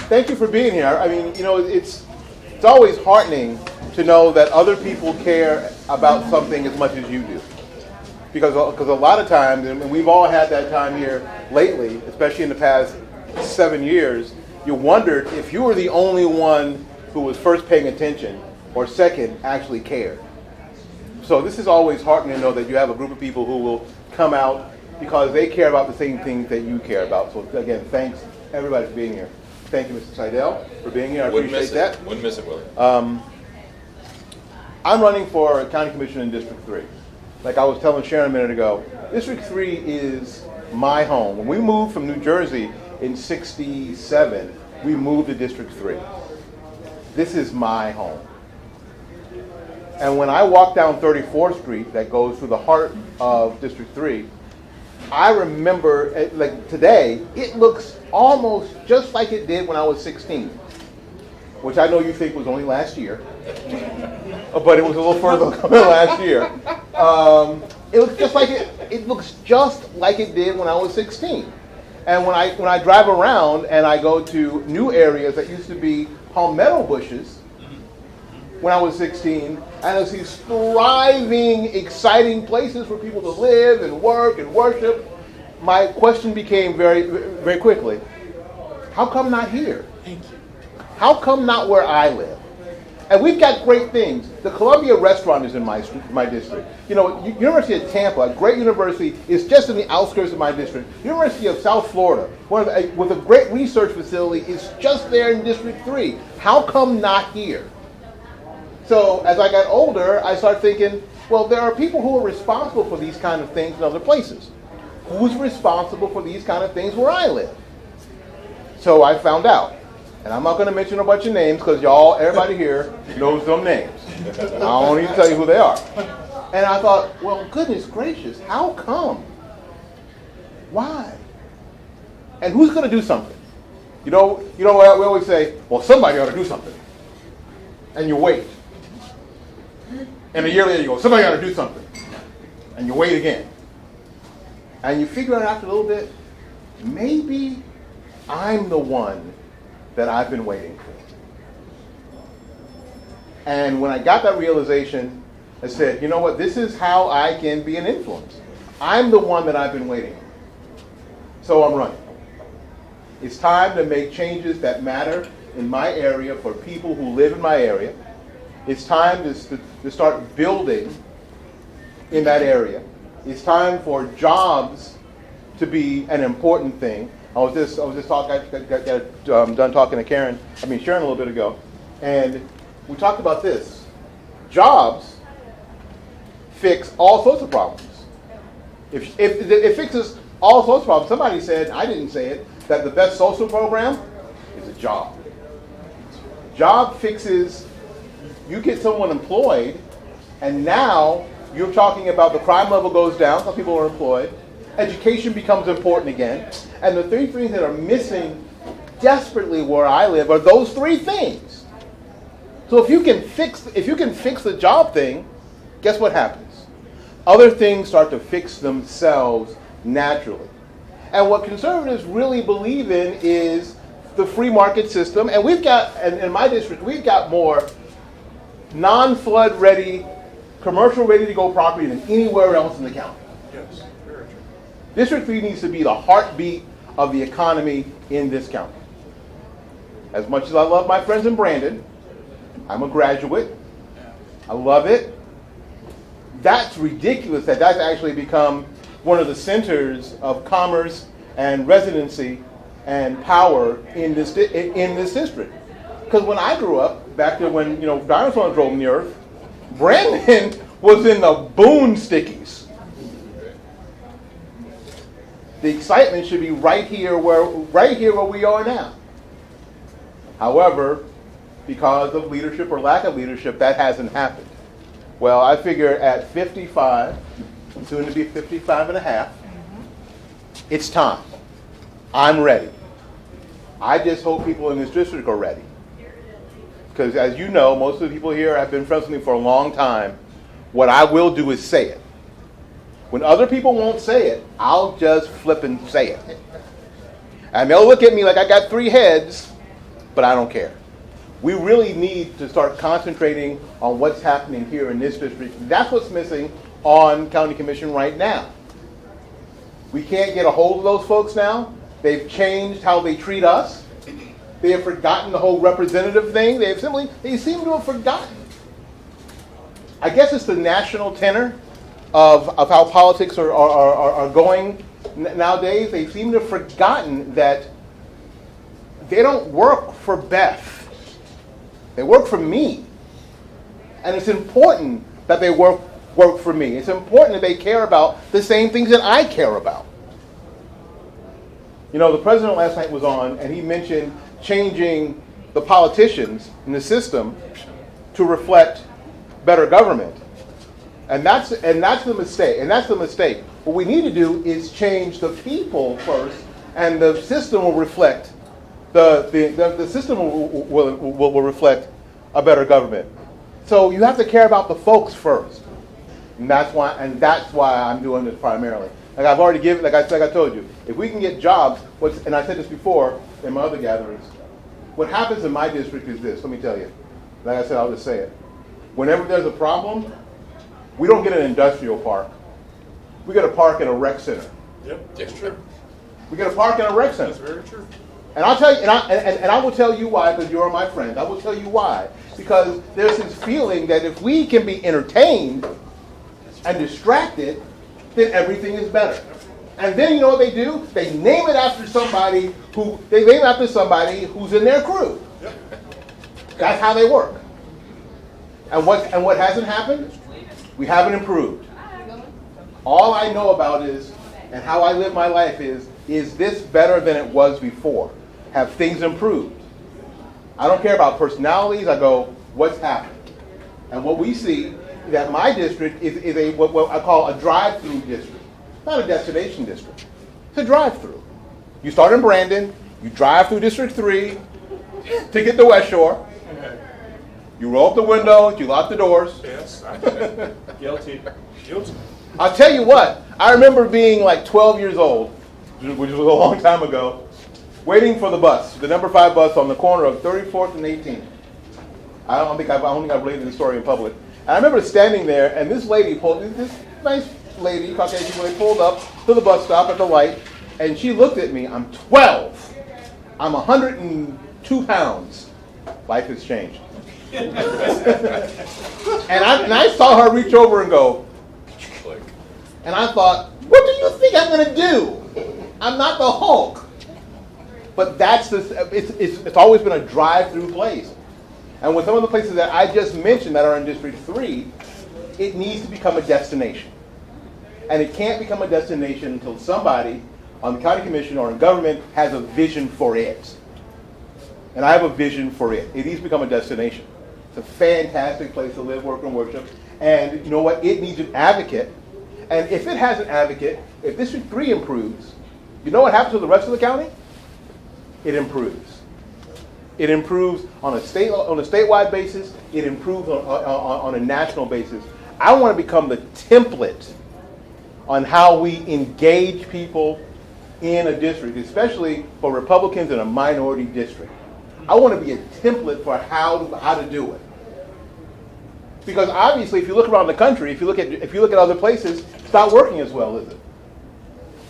thank you for being here. I mean, it's always heartening to know that other people care about something as much as you do. Because a lot of times, and we've all had that time here lately, especially in the past 7 years, you wondered if you were the only one who was first paying attention or second actually cared. So this is always heartening to know that you have a group of people who will come out because they care about the same things that you care about. So again, thanks everybody for being here. Thank you, Mr. Seidel, for being here. I appreciate that. Wouldn't miss it, Willie. I'm running for County Commissioner in District 3. Like I was telling Sharon a minute ago, District 3 is my home. When we moved from New Jersey in '67, we moved to District 3. This is my home. And when I walk down 34th Street that goes through the heart of District 3, I remember, like today, it looks almost just like it did when I was 16, which I know you think was only last year, but it was a little further coming last year. It looks just like it looks just like it did when I was 16. And when I drive around and I go to new areas that used to be palmetto bushes when I was 16, and I see thriving, exciting places for people to live and work and worship, my question became very, very quickly, how come not here? Thank you. How come not where I live? And we've got great things. The Columbia restaurant is in my district. University of Tampa, a great university, is just in the outskirts of my district. University of South Florida, with a great research facility, is just there in District 3. How come not here? So as I got older, I started thinking, well, there are people who are responsible for these kind of things in other places. Who's responsible for these kind of things where I live? So I found out. And I'm not going to mention a bunch of names because everybody here knows them names. I don't need to tell you who they are. And I thought, well, goodness gracious, how come? Why? And who's going to do something? You know what we always say, well, somebody ought to do something. And you wait. And a year later you go, somebody ought to do something. And you wait again. And you figure out after a little bit, maybe I'm the one that I've been waiting for. And when I got that realization, I said, you know what, this is how I can be an influence. I'm the one that I've been waiting for. So I'm running. It's time to make changes that matter in my area for people who live in my area. It's time to start building in that area. It's time for jobs to be an important thing. I was just talking. I got done talking to Sharon a little bit ago, and we talked about this. Jobs fix all sorts of problems. If it fixes all sorts of problems, somebody said, I didn't say it, that the best social program is a job. Job fixes. You get someone employed, and now you're talking about the crime level goes down, some people are employed, education becomes important again, and the three things that are missing desperately where I live are those three things. So if you can fix the job thing, guess what happens? Other things start to fix themselves naturally. And what conservatives really believe in is the free market system, and in my district, we've got more non-flood ready, commercial ready to go property than anywhere else in the county. Yes, very true. District 3 needs to be the heartbeat of the economy in this county. As much as I love my friends in Brandon, I'm a graduate. I love it. That's ridiculous that that's actually become one of the centers of commerce and residency and power in this district. Because when I grew up, back there when dinosaurs roamed the earth, Brandon was in the boon stickies. The excitement should be right here where we are now. However, because of leadership or lack of leadership, that hasn't happened. Well, I figure at 55, soon to be 55 and a half, it's time. I'm ready. I just hope people in this district are ready. Because as you know, most of the people here have been friends with me for a long time. What I will do is say it. When other people won't say it, I'll just flip and say it. And they'll look at me like I got three heads, but I don't care. We really need to start concentrating on what's happening here in this district. That's what's missing on county commission right now. We can't get a hold of those folks now. They've changed how they treat us. They have forgotten the whole representative thing. They seem to have forgotten. I guess it's the national tenor of how politics are going nowadays. They seem to have forgotten that they don't work for Beth. They work for me. And it's important that they work for me. It's important that they care about the same things that I care about. You know, the president last night was on, and he mentioned changing the politicians in the system to reflect better government. And that's the mistake. What we need to do is change the people first, and the system will reflect the system will reflect a better government. So you have to care about the folks first, and that's why I'm doing this primarily. Like I've already given, like I told you, if we can get jobs, and I said this before in my other gatherings, what happens in my district is this. Let me tell you. Like I said, I'll just say it. Whenever there's a problem, we don't get an industrial park. We get a park in a rec center. Yep, that's true. We get a park in a rec center. That's very true. And I'll tell you, and I will tell you why, because you're my friend. I will tell you why. Because there's this feeling that if we can be entertained and distracted, then everything is better. And then you know what they do? They name it after somebody who's in their crew. Yep. That's how they work. And what hasn't happened? We haven't improved. All I know about is, and how I live my life is this better than it was before? Have things improved? I don't care about personalities. I go, what's happened? And what we see that my district is what I call a drive-through district. Not a destination district. It's a drive-through. You start in Brandon, you drive through District 3 to get to West Shore. You roll up the windows, you lock the doors. Yes. Guilty. I'll tell you what, I remember being like 12 years old, which was a long time ago, waiting for the bus, the number 5 bus on the corner of 34th and 18th. I don't think I've related the story in public. And I remember standing there, and this nice lady, Caucasian lady, pulled up to the bus stop at the light, and she looked at me. I'm 12. I'm 102 pounds. Life has changed. And I saw her reach over and go, click. And I thought, what do you think I'm going to do? I'm not the Hulk. But it's always been a drive-through place. And with some of the places that I just mentioned that are in District 3, it needs to become a destination. And it can't become a destination until somebody on the county commission or in government has a vision for it. And I have a vision for it. It needs to become a destination. It's a fantastic place to live, work, and worship. And you know what? It needs an advocate. And if it has an advocate, if District 3 improves, you know what happens to the rest of the county? It improves. It improves on a statewide basis. It improves on a national basis. I want to become the template on how we engage people in a district, especially for Republicans in a minority district. I want to be a template for how to do it. Because obviously, if you look around the country, if you look at other places, it's not working as well, is it?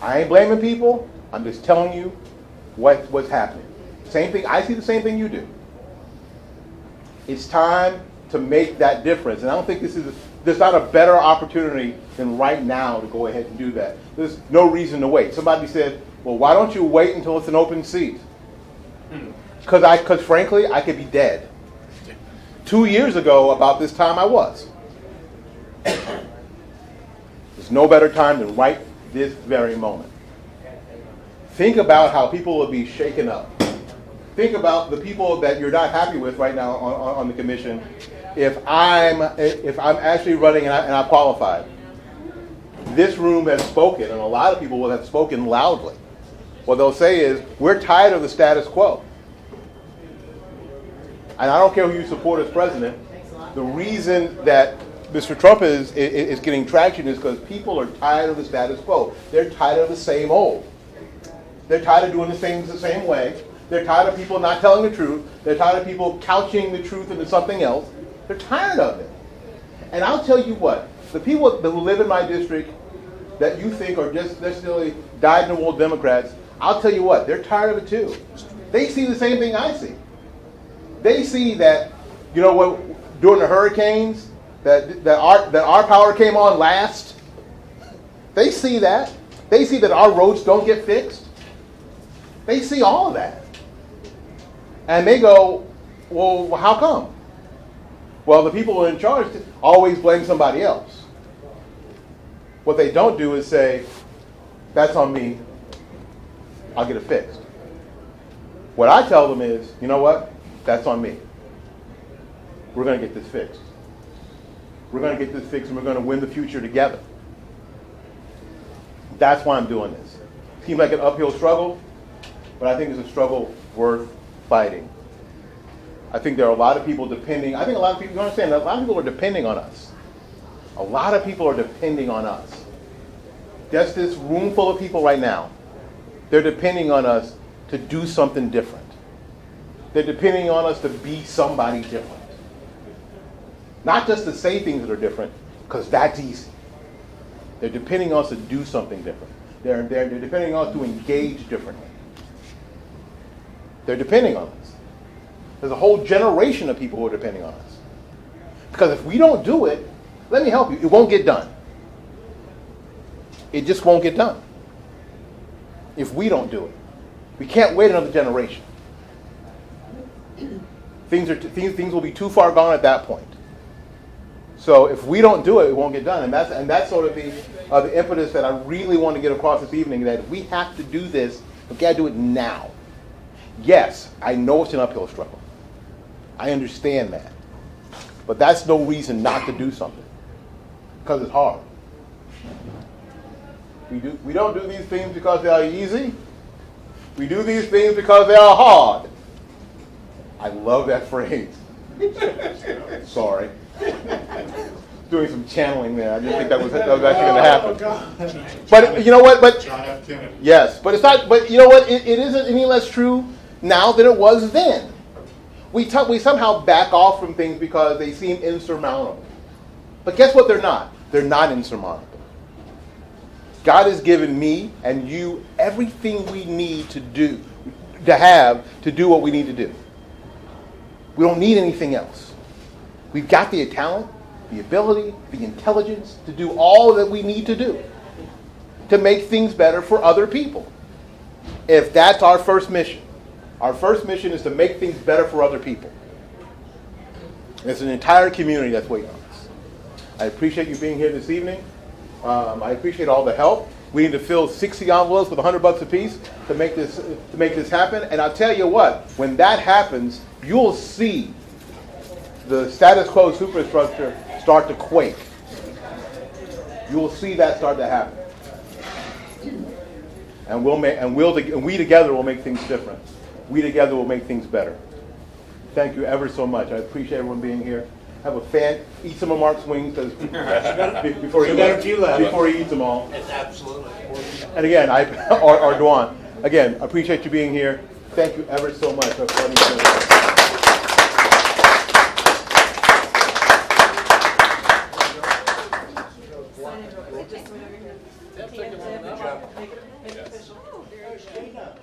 I ain't blaming people. I'm just telling you what's happening. Same thing. I see the same thing you do. It's time to make that difference, and I don't think there's not a better opportunity than right now to go ahead and do that. There's no reason to wait. Somebody said, "Well, why don't you wait until it's an open seat?" Because frankly, I could be dead. 2 years ago, about this time, I was. There's no better time than right this very moment. Think about how people will be shaken up. Think about the people that you're not happy with right now on the commission. If I'm actually running and I'm qualified, this room has spoken, and a lot of people will have spoken loudly. What they'll say is, we're tired of the status quo. And I don't care who you support as president. The reason that Mr. Trump is getting traction is because people are tired of the status quo. They're tired of the same old. They're tired of doing things the same way. They're tired of people not telling the truth. They're tired of people couching the truth into something else. They're tired of it. And I'll tell you what, the people that live in my district that you think are just necessarily dyed-in-the-wool Democrats, I'll tell you what, they're tired of it too. They see the same thing I see. They see that, you know what, during the hurricanes, that our power came on last. They see that. They see that our roads don't get fixed. They see all of that. And they go, well, how come? Well, the people in charge always blame somebody else. What they don't do is say, that's on me, I'll get it fixed. What I tell them is, you know what, that's on me. We're going to get this fixed. We're going to get this fixed and we're going to win the future together. That's why I'm doing this. Seems like an uphill struggle, but I think it's a struggle worth fighting. I think there are a lot of people depending, I think a lot of people, you understand, a lot of people are depending on us. A lot of people are depending on us. Just this room full of people right now, they're depending on us to do something different. They're depending on us to be somebody different. Not just to say things that are different, because that's easy. They're depending on us to do something different. They're depending on us to engage differently. They're depending on us. There's a whole generation of people who are depending on us. Because if we don't do it, let me help you, it won't get done. It just won't get done. If we don't do it. We can't wait another generation. Things will be too far gone at that point. So if we don't do it, it won't get done. And that's sort of the impetus that I really want to get across this evening, that we have to do this, we got to do it now. Yes, I know it's an uphill struggle. I understand that. But that's no reason not to do something. Because it's hard. We don't do these things because they are easy. We do these things because they are hard. I love that phrase. Sorry. Doing some channeling there. I didn't think that was actually going to happen. But you know what? But yes, but it's not. But you know what? It isn't any less true now than it was then. We somehow back off from things because they seem insurmountable. But guess what? They're not. They're not insurmountable. God has given me and you everything we need to do what we need to do. We don't need anything else. We've got the talent, the ability, the intelligence to do all that we need to do to make things better for other people. If that's our first mission is to make things better for other people. It's an entire community that's waiting on us. I appreciate you being here this evening. I appreciate all the help. We need to fill 60 envelopes with $100 apiece to make this happen. And I'll tell you what, when that happens, you'll see the status quo superstructure start to quake. You will see that start to happen. And we together will make things different. We together will make things better. Thank you ever so much. I appreciate everyone being here. Have a fan. Eat some of Mark's wings before he eats them all. It's absolutely. And again, or Dwan, again, appreciate you being here. Thank you ever so much. Good job.